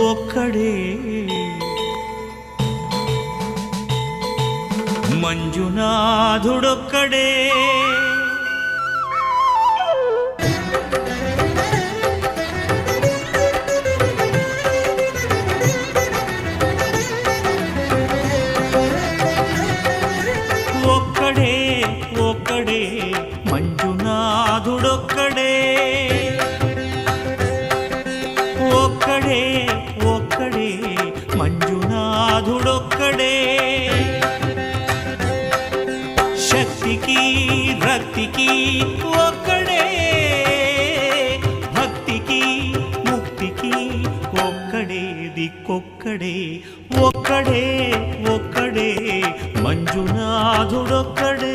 ఒక్కడే మంజునాథుడొక్కడే ఒక్కడే ఒక్కడే మంజునాథుడొక్కడే ఒక్కడే ఒక్కడే మంజునాథుడొక్కడే శక్తికి రక్తికి ఒక్కడే భక్తికి ముక్తికి ఒక్కడే దిక్కొక్కడే ఒక్కడే ఒక్కడే మంజునాథుడొక్కడే